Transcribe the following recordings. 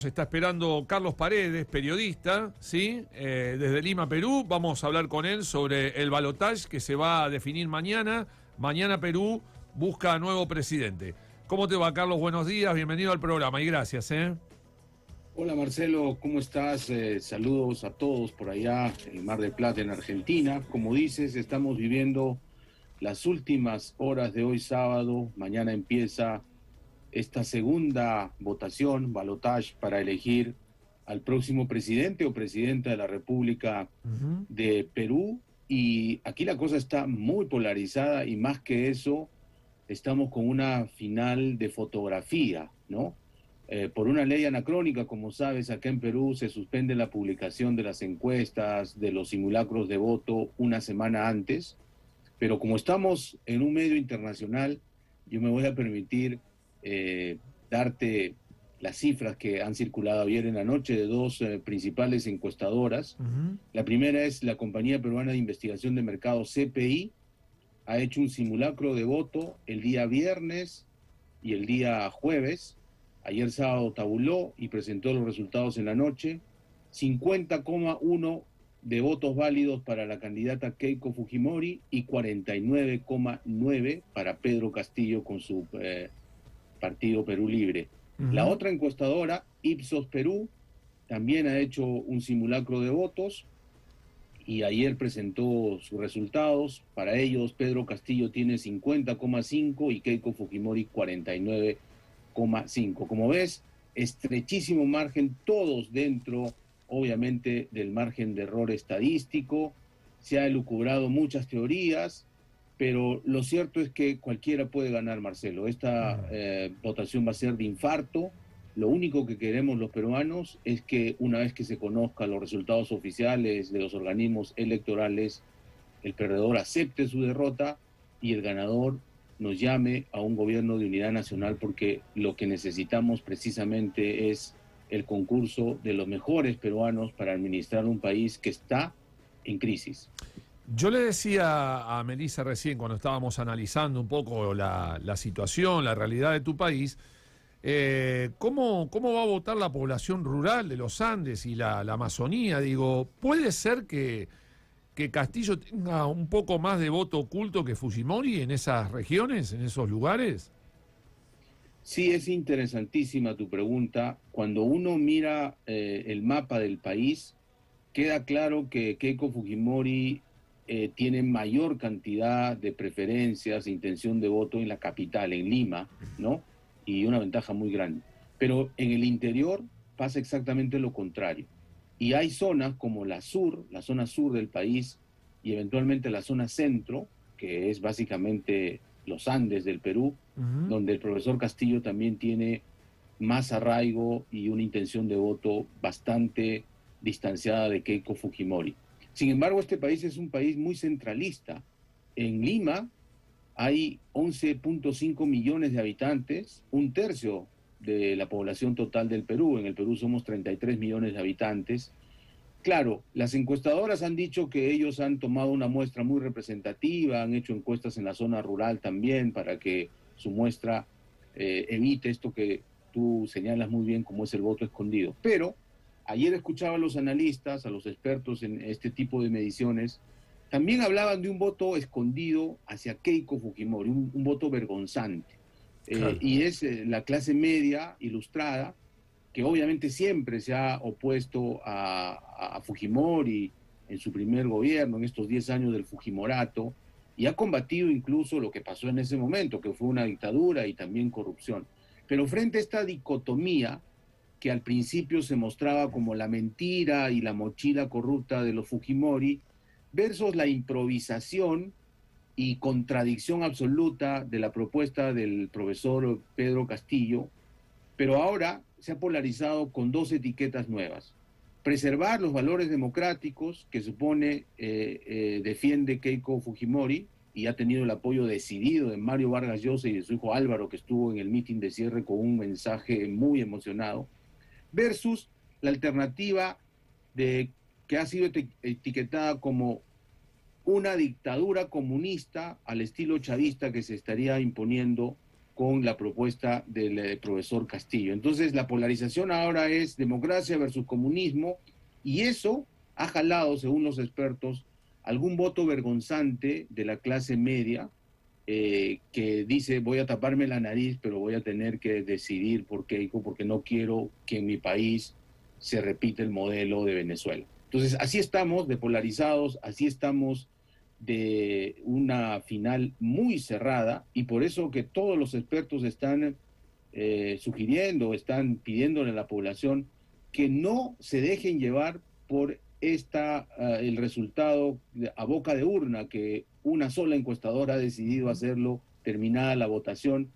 Se está esperando Carlos Paredes, periodista, ¿sí? Desde Lima, Perú. Vamos a hablar con él sobre el balotaje que se va a definir mañana. Mañana Perú busca nuevo presidente. ¿Cómo te va, Carlos? Buenos días, bienvenido al programa y gracias, ¿eh? Hola Marcelo, ¿cómo estás? Saludos a todos por allá en Mar del Plata, en Argentina. Como dices, estamos viviendo las últimas horas de hoy sábado. Mañana empieza esta segunda votación, balotaje, para elegir al próximo presidente o presidenta de la República de Perú. Y aquí la cosa está muy polarizada y más que eso, estamos con una final de fotografía, ¿no? Por una ley anacrónica, como sabes, acá en Perú se suspende la publicación de las encuestas, de los simulacros de voto una semana antes, pero como estamos en un medio internacional, yo me voy a permitir darte las cifras que han circulado ayer en la noche de dos principales encuestadoras. La primera es la Compañía Peruana de Investigación de Mercado, CPI, ha hecho un simulacro de voto el día viernes y el día jueves. Ayer sábado tabuló y presentó los resultados en la noche. 50,1 de votos válidos para la candidata Keiko Fujimori y 49,9 para Pedro Castillo con su partido Perú Libre. La otra encuestadora, Ipsos Perú, también ha hecho un simulacro de votos y ayer presentó sus resultados. Para ellos, Pedro Castillo tiene 50,5 y Keiko Fujimori 49,5. Como ves, estrechísimo margen, todos dentro, obviamente, del margen de error estadístico. Se ha elucubrado muchas teorías, pero lo cierto es que cualquiera puede ganar, Marcelo. Esta votación va a ser de infarto. Lo único que queremos los peruanos es que una vez que se conozcan los resultados oficiales de los organismos electorales, el perdedor acepte su derrota y el ganador nos llame a un gobierno de unidad nacional, porque lo que necesitamos precisamente es el concurso de los mejores peruanos para administrar un país que está en crisis. Yo le decía a Melissa recién, cuando estábamos analizando un poco la situación, la realidad de tu país, ¿cómo va a votar la población rural de los Andes y la Amazonía? Digo, ¿puede ser que Castillo tenga un poco más de voto oculto que Fujimori en esas regiones, en esos lugares? Sí, es interesantísima tu pregunta. Cuando uno mira el mapa del país, queda claro que Keiko Fujimori tiene mayor cantidad de preferencias e intención de voto en la capital, en Lima, ¿no? Y una ventaja muy grande. Pero en el interior pasa exactamente lo contrario. Y hay zonas como la zona sur del país y eventualmente la zona centro, que es básicamente los Andes del Perú, donde el profesor Castillo también tiene más arraigo y una intención de voto bastante distanciada de Keiko Fujimori. Sin embargo, este país es un país muy centralista. En Lima hay 11,5 millones de habitantes, un tercio de la población total del Perú. En el Perú somos 33 millones de habitantes. Claro, las encuestadoras han dicho que ellos han tomado una muestra muy representativa, han hecho encuestas en la zona rural también para que su muestra evite esto que tú señalas muy bien como es el voto escondido. Pero ayer escuchaba a los analistas, a los expertos en este tipo de mediciones, también hablaban de un voto escondido hacia Keiko Fujimori, un voto vergonzante. Claro. Y es la clase media ilustrada, que obviamente siempre se ha opuesto a Fujimori en su primer gobierno, en estos 10 años del Fujimorato, y ha combatido incluso lo que pasó en ese momento, que fue una dictadura y también corrupción. Pero frente a esta dicotomía, que al principio se mostraba como la mentira y la mochila corrupta de los Fujimori, versus la improvisación y contradicción absoluta de la propuesta del profesor Pedro Castillo, pero ahora se ha polarizado con dos etiquetas nuevas. Preservar los valores democráticos que supone, defiende Keiko Fujimori, y ha tenido el apoyo decidido de Mario Vargas Llosa y de su hijo Álvaro, que estuvo en el mitin de cierre con un mensaje muy emocionado, versus la alternativa que ha sido etiquetada como una dictadura comunista al estilo chavista que se estaría imponiendo con la propuesta del profesor Castillo. Entonces, la polarización ahora es democracia versus comunismo, y eso ha jalado, según los expertos, algún voto vergonzante de la clase media, que dice: voy a taparme la nariz, pero voy a tener que decidir por Keiko, porque no quiero que en mi país se repita el modelo de Venezuela. Entonces, así estamos de polarizados, así estamos de una final muy cerrada, y por eso que todos los expertos están sugiriendo, están pidiéndole a la población que no se dejen llevar por el resultado a boca de urna, que una sola encuestadora ha decidido hacerlo terminada la votación,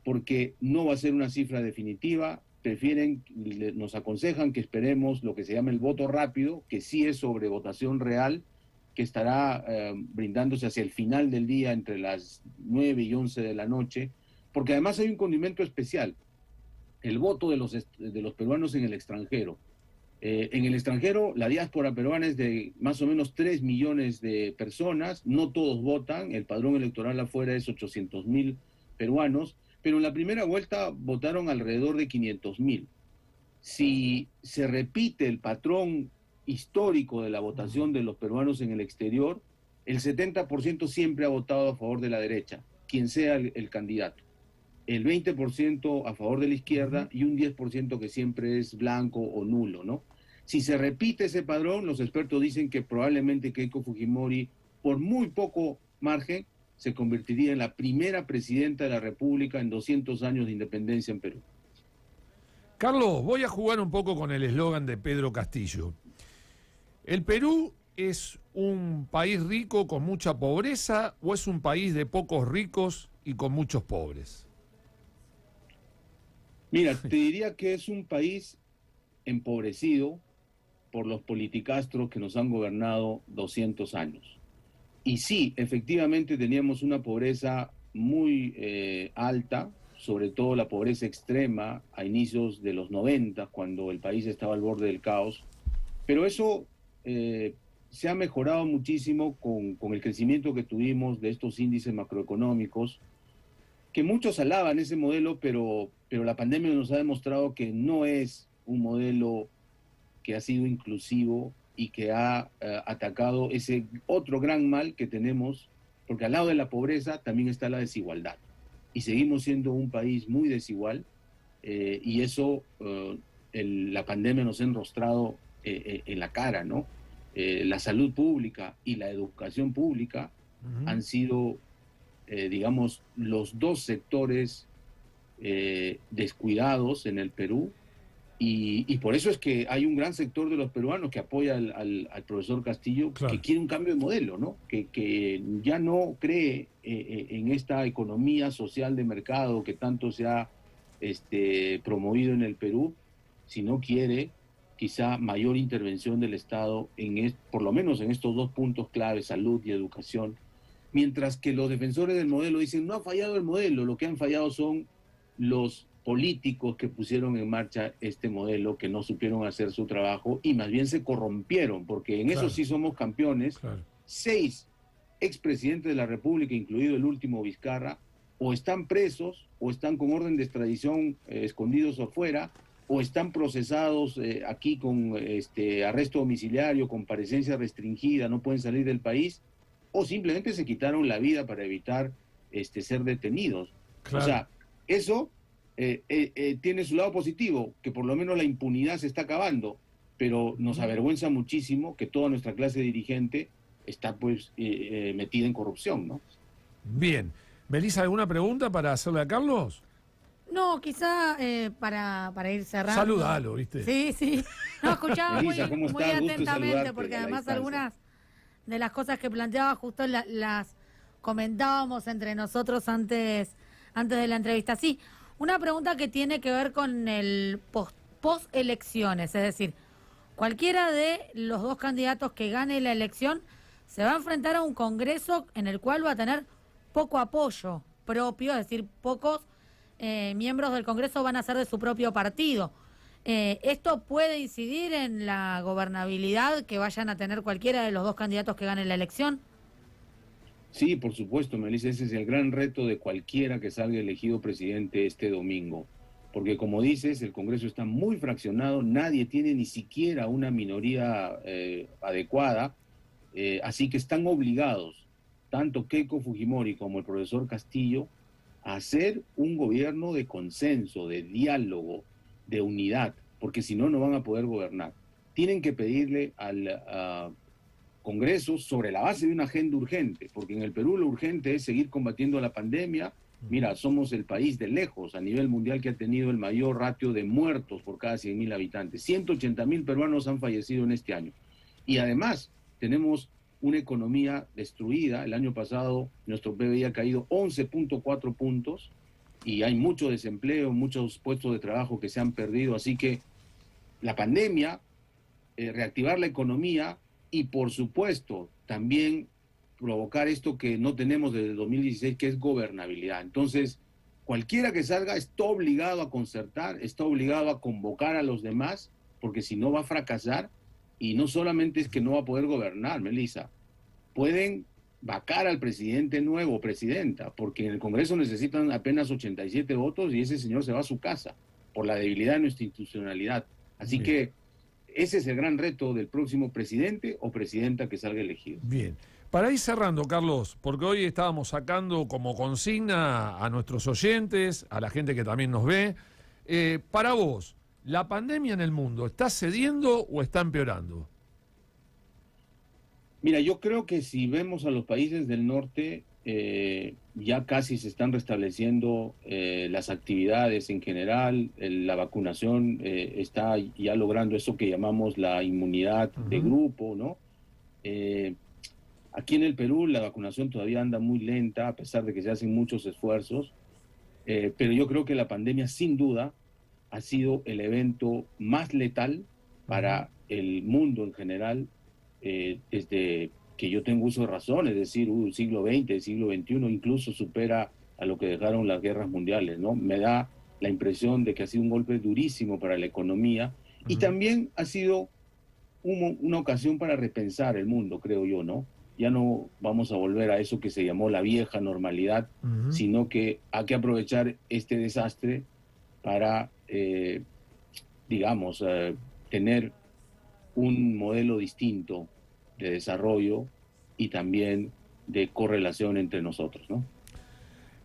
porque no va a ser una cifra definitiva. Nos aconsejan que esperemos lo que se llama el voto rápido, que sí es sobre votación real, que estará brindándose hacia el final del día, entre las 9 y 11 de la noche, porque además hay un condimento especial: el voto de los peruanos en el extranjero. En el extranjero, la diáspora peruana es de más o menos 3 millones de personas, no todos votan, el padrón electoral afuera es 800.000 peruanos, pero en la primera vuelta votaron alrededor de 500.000. Si se repite el patrón histórico de la votación de los peruanos en el exterior, el 70% siempre ha votado a favor de la derecha, quien sea el candidato. El 20% a favor de la izquierda y un 10% que siempre es blanco o nulo, ¿no? Si se repite ese padrón, los expertos dicen que probablemente Keiko Fujimori, por muy poco margen, se convertiría en la primera presidenta de la República en 200 años de independencia en Perú. Carlos, voy a jugar un poco con el eslogan de Pedro Castillo. ¿El Perú es un país rico con mucha pobreza o es un país de pocos ricos y con muchos pobres? Mira, te diría que es un país empobrecido por los politicastros que nos han gobernado 200 años. Y sí, efectivamente teníamos una pobreza muy alta, sobre todo la pobreza extrema a inicios de los 90, cuando el país estaba al borde del caos, pero eso se ha mejorado muchísimo con el crecimiento que tuvimos de estos índices macroeconómicos, que muchos alaban ese modelo, pero la pandemia nos ha demostrado que no es un modelo que ha sido inclusivo y que ha atacado ese otro gran mal que tenemos, porque al lado de la pobreza también está la desigualdad. Y seguimos siendo un país muy desigual, y eso la pandemia nos ha enrostrado en la cara, ¿no? La salud pública y la educación pública han sido, digamos, los dos sectores descuidados en el Perú, y por eso es que hay un gran sector de los peruanos que apoya al profesor Castillo, claro, que quiere un cambio de modelo, ¿no? Que ya no cree en esta economía social de mercado que tanto se ha promovido en el Perú, sino quiere quizá mayor intervención del Estado, por lo menos en estos dos puntos claves, salud y educación, mientras que los defensores del modelo dicen: no ha fallado el modelo, lo que han fallado son los políticos que pusieron en marcha este modelo, que no supieron hacer su trabajo y más bien se corrompieron, porque en eso sí somos campeones. 6 expresidentes de la República, incluido el último Vizcarra, o están presos, o están con orden de extradición escondidos afuera, o están procesados aquí con arresto domiciliario, comparecencia restringida, no pueden salir del país, o simplemente se quitaron la vida para evitar ser detenidos. O sea, eso tiene su lado positivo, que por lo menos la impunidad se está acabando, pero nos avergüenza muchísimo que toda nuestra clase dirigente está pues metida en corrupción, ¿no? Bien. Melissa, ¿alguna pregunta para hacerle a Carlos? No, quizá para ir cerrando. Saludalo, ¿viste? Sí, sí. No, escuchaba Melissa, muy atentamente, porque además algunas de las cosas que planteaba justo las comentábamos entre nosotros antes de la entrevista. Sí, una pregunta que tiene que ver con el post-elecciones, es decir, cualquiera de los dos candidatos que gane la elección se va a enfrentar a un Congreso en el cual va a tener poco apoyo propio, es decir, pocos miembros del Congreso van a ser de su propio partido. ¿Esto puede incidir en la gobernabilidad que vayan a tener cualquiera de los dos candidatos que ganen la elección? Sí, por supuesto, Melissa, ese es el gran reto de cualquiera que salga elegido presidente este domingo. Porque como dices, el Congreso está muy fraccionado, nadie tiene ni siquiera una minoría adecuada, así que están obligados, tanto Keiko Fujimori como el profesor Castillo, a hacer un gobierno de consenso, de diálogo, de unidad, porque si no, no van a poder gobernar. Tienen que pedirle al Congreso sobre la base de una agenda urgente, porque en el Perú lo urgente es seguir combatiendo la pandemia. Mira, somos el país de lejos a nivel mundial que ha tenido el mayor ratio de muertos por cada 100.000 habitantes. 180.000 peruanos han fallecido en este año. Y además tenemos una economía destruida. El año pasado nuestro PBI ha caído 11.4 puntos y hay mucho desempleo, muchos puestos de trabajo que se han perdido. Así que la pandemia, reactivar la economía y por supuesto también provocar esto que no tenemos desde el 2016, que es gobernabilidad. Entonces, cualquiera que salga está obligado a concertar, está obligado a convocar a los demás, porque si no va a fracasar, y no solamente es que no va a poder gobernar, Melissa, pueden vacar al presidente nuevo, presidenta, porque en el Congreso necesitan apenas 87 votos y ese señor se va a su casa, por la debilidad de nuestra institucionalidad. Así que ese es el gran reto del próximo presidente o presidenta que salga elegido. Bien. Para ir cerrando, Carlos, porque hoy estábamos sacando como consigna a nuestros oyentes, a la gente que también nos ve, para vos, ¿la pandemia en el mundo está cediendo o está empeorando? Mira, yo creo que si vemos a los países del norte, ya casi se están restableciendo las actividades en general, la vacunación está ya logrando eso que llamamos la inmunidad de grupo, ¿no? Aquí en el Perú la vacunación todavía anda muy lenta, a pesar de que se hacen muchos esfuerzos, pero yo creo que la pandemia sin duda ha sido el evento más letal para el mundo en general desde que yo tengo uso de razón, es decir, siglo XX, siglo XXI, incluso supera a lo que dejaron las guerras mundiales, ¿no? Me da la impresión de que ha sido un golpe durísimo para la economía y también ha sido una ocasión para repensar el mundo, creo yo, ¿no? Ya no vamos a volver a eso que se llamó la vieja normalidad, sino que hay que aprovechar este desastre para, digamos, tener un modelo distinto de desarrollo y también de correlación entre nosotros, ¿no?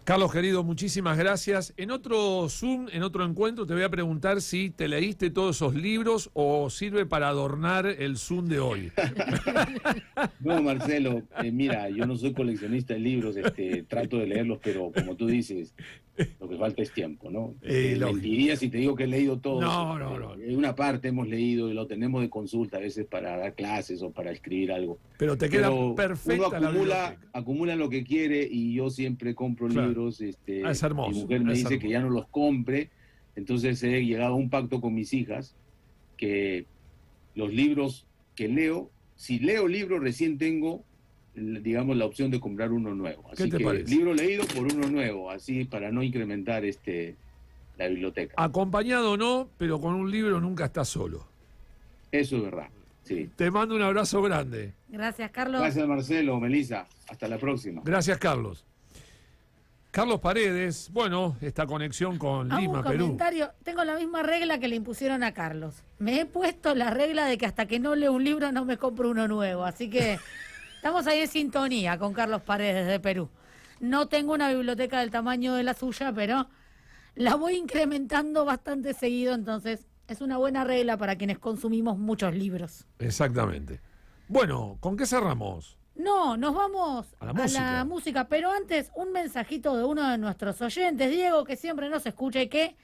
Carlos, querido, muchísimas gracias. En otro Zoom, en otro encuentro, te voy a preguntar si te leíste todos esos libros o sirve para adornar el Zoom de hoy. No, Marcelo, mira, yo no soy coleccionista de libros, trato de leerlos, pero como tú dices, lo que falta es tiempo, ¿no? Mentiría si te digo que he leído todo. No. En una parte hemos leído y lo tenemos de consulta a veces para dar clases o para escribir algo. Pero te queda perfecta uno la acumula lo que quiere y yo siempre compro libros. Es hermoso. Mi mujer me dice que ya no los compre, entonces he llegado a un pacto con mis hijas que los libros que leo, si leo libros recién tengo, digamos, la opción de comprar uno nuevo. Así ¿Qué te parece? Libro leído por uno nuevo, así para no incrementar la biblioteca. Acompañado no, pero con un libro nunca estás solo. Eso es verdad, sí. Te mando un abrazo grande. Gracias, Carlos. Gracias, Marcelo, Melissa. Hasta la próxima. Gracias, Carlos. Carlos Paredes, bueno, esta conexión con Lima, Perú. Comentario. Tengo la misma regla que le impusieron a Carlos. Me he puesto la regla de que hasta que no leo un libro no me compro uno nuevo. Así que estamos ahí en sintonía con Carlos Paredes de Perú. No tengo una biblioteca del tamaño de la suya, pero la voy incrementando bastante seguido, entonces es una buena regla para quienes consumimos muchos libros. Exactamente. Bueno, ¿con qué cerramos? No, nos vamos a la música, pero antes un mensajito de uno de nuestros oyentes, Diego, que siempre nos escucha y que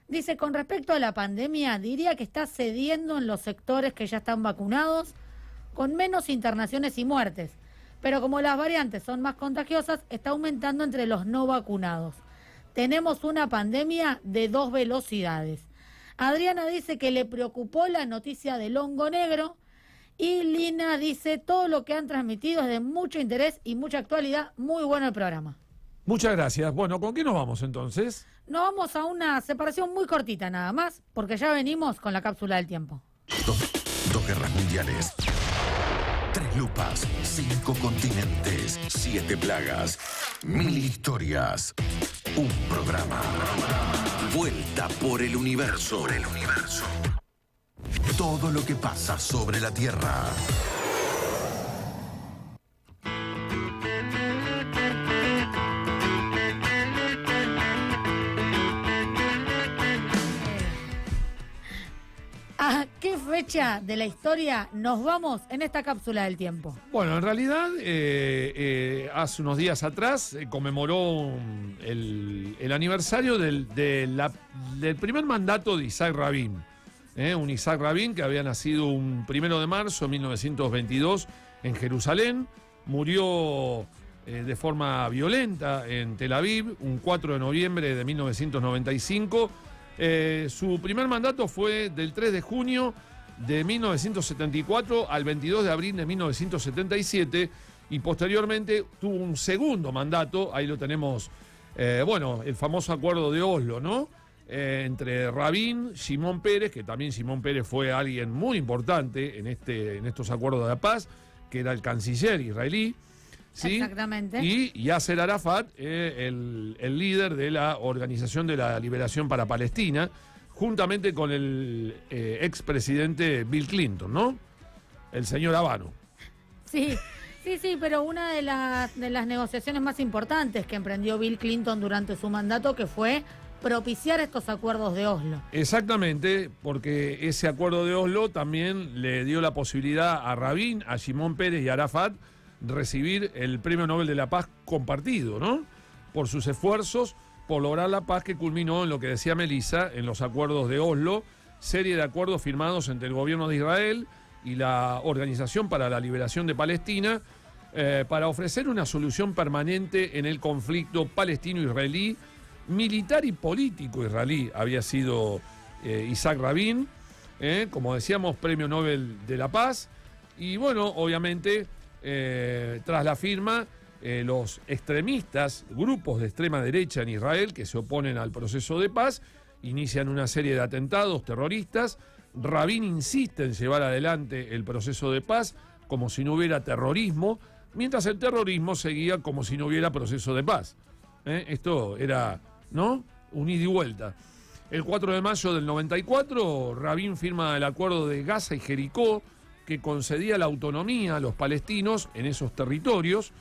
dice, con respecto a la pandemia, diría que está cediendo en los sectores que ya están vacunados, con menos internaciones y muertes, pero como las variantes son más contagiosas, está aumentando entre los no vacunados. Tenemos una pandemia de 2 velocidades. Adriana dice que le preocupó la noticia del hongo negro. Y Lina dice, todo lo que han transmitido es de mucho interés y mucha actualidad. Muy bueno el programa. Muchas gracias. Bueno, ¿con qué nos vamos entonces? Nos vamos a una separación muy cortita nada más, porque ya venimos con la cápsula del tiempo. Dos guerras mundiales. 3 lupas, 5 continentes, 7 plagas, 1000 historias. Un programa. Vuelta por el universo. Todo lo que pasa sobre la Tierra. ¿A qué fecha de la historia nos vamos en esta cápsula del tiempo? Bueno, en realidad, hace unos días atrás se conmemoró el aniversario del primer mandato de Isaac Rabin. Un Isaac Rabin que había nacido un 1 de marzo de 1922 en Jerusalén, murió de forma violenta en Tel Aviv un 4 de noviembre de 1995. Su primer mandato fue del 3 de junio de 1974 al 22 de abril de 1977 y posteriormente tuvo un segundo mandato, ahí lo tenemos, el famoso acuerdo de Oslo, ¿no? Entre Rabin, Shimon Peres, que también Shimon Peres fue alguien muy importante en estos acuerdos de la paz, que era el canciller israelí. ¿Sí? Exactamente. Y Yasser Arafat, el líder de la Organización de la Liberación para Palestina, juntamente con el expresidente Bill Clinton, ¿no? El señor Habano. Sí, pero una de las negociaciones más importantes que emprendió Bill Clinton durante su mandato, que fue propiciar estos acuerdos de Oslo. Exactamente, porque ese acuerdo de Oslo también le dio la posibilidad a Rabin, a Shimon Peres y a Arafat recibir el Premio Nobel de la Paz compartido, ¿no? Por sus esfuerzos por lograr la paz que culminó en lo que decía Melissa, en los acuerdos de Oslo, serie de acuerdos firmados entre el gobierno de Israel y la Organización para la Liberación de Palestina para ofrecer una solución permanente en el conflicto palestino-israelí, militar y político israelí. Había sido Isaac Rabin, como decíamos, Premio Nobel de la Paz, y bueno, obviamente, tras la firma, los extremistas, grupos de extrema derecha en Israel que se oponen al proceso de paz, inician una serie de atentados terroristas. Rabin insiste en llevar adelante el proceso de paz como si no hubiera terrorismo, mientras el terrorismo seguía como si no hubiera proceso de paz. Esto era, ¿no?, un ida y vuelta. El 4 de mayo del 94, Rabin firma el acuerdo de Gaza y Jericó, que concedía la autonomía a los palestinos en esos territorios.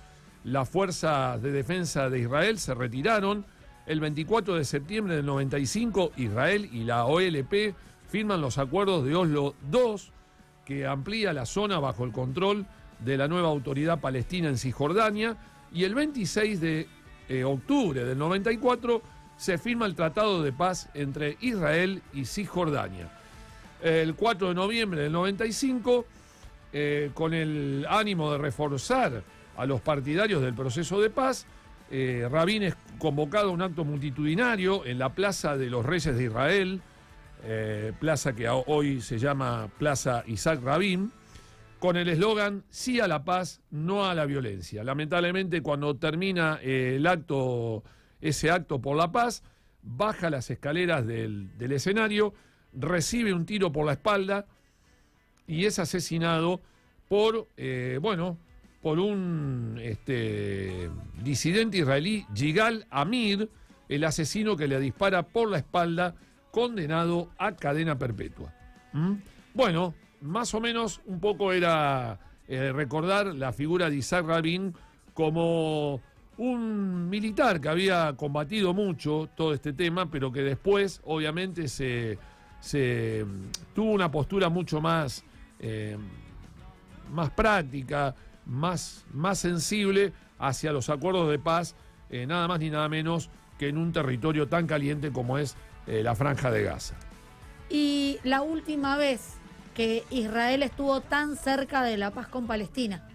Las fuerzas de defensa de Israel se retiraron. El 24 de septiembre del 95, Israel y la OLP firman los acuerdos de Oslo II, que amplía la zona bajo el control de la nueva autoridad palestina en Cisjordania. Y el 26 de octubre del 94 se firma el Tratado de Paz entre Israel y Cisjordania. El 4 de noviembre del 95, con el ánimo de reforzar a los partidarios del proceso de paz, Rabin es convocado a un acto multitudinario en la Plaza de los Reyes de Israel, plaza que hoy se llama Plaza Isaac Rabin, con el eslogan "Sí a la paz, no a la violencia". Lamentablemente, cuando termina ese acto por la paz, baja las escaleras del escenario, recibe un tiro por la espalda y es asesinado por un disidente israelí, Yigal Amir, el asesino que le dispara por la espalda, condenado a cadena perpetua. Bueno, más o menos un poco era recordar la figura de Isaac Rabin como un militar que había combatido mucho todo este tema, pero que después obviamente se tuvo una postura mucho más práctica, más sensible hacia los acuerdos de paz, nada más ni nada menos que en un territorio tan caliente como es la Franja de Gaza. Y la última vez que Israel estuvo tan cerca de la paz con Palestina,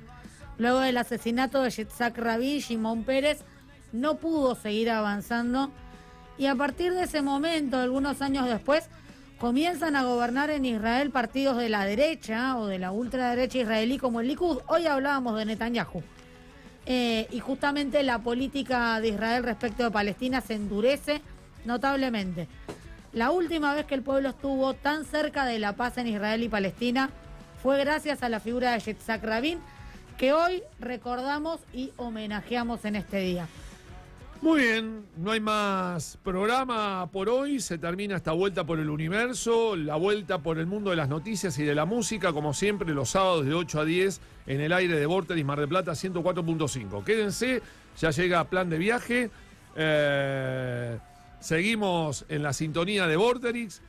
luego del asesinato de Yitzhak Rabin, Shimon Peres no pudo seguir avanzando, y a partir de ese momento, algunos años después, comienzan a gobernar en Israel partidos de la derecha o de la ultraderecha israelí como el Likud. Hoy hablábamos de Netanyahu. Y justamente la política de Israel respecto de Palestina se endurece notablemente. La última vez que el pueblo estuvo tan cerca de la paz en Israel y Palestina fue gracias a la figura de Yitzhak Rabin, que hoy recordamos y homenajeamos en este día. Muy bien, no hay más programa por hoy, se termina esta vuelta por el universo, la vuelta por el mundo de las noticias y de la música, como siempre, los sábados de 8 a 10 en el aire de Vorterix Mar del Plata 104.5. Quédense, ya llega Plan de Viaje, seguimos en la sintonía de Vorterix.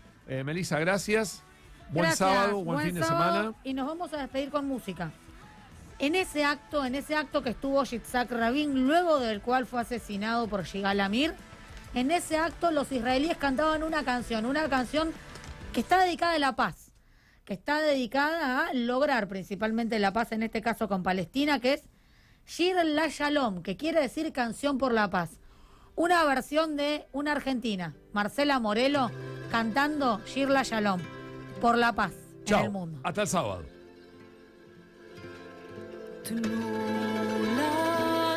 Melissa, gracias. Buen sábado, buen fin de semana. Y nos vamos a despedir con música. En ese acto que estuvo Yitzhak Rabin, luego del cual fue asesinado por Yigal Amir, en ese acto los israelíes cantaban una canción que está dedicada a la paz, que está dedicada a lograr principalmente la paz, en este caso con Palestina, que es Shir la Shalom, que quiere decir canción por la paz. Una versión de una argentina, Marcela Morelo, cantando Shir la Shalom, por la paz. Chao, en el mundo. hasta el sábado. To know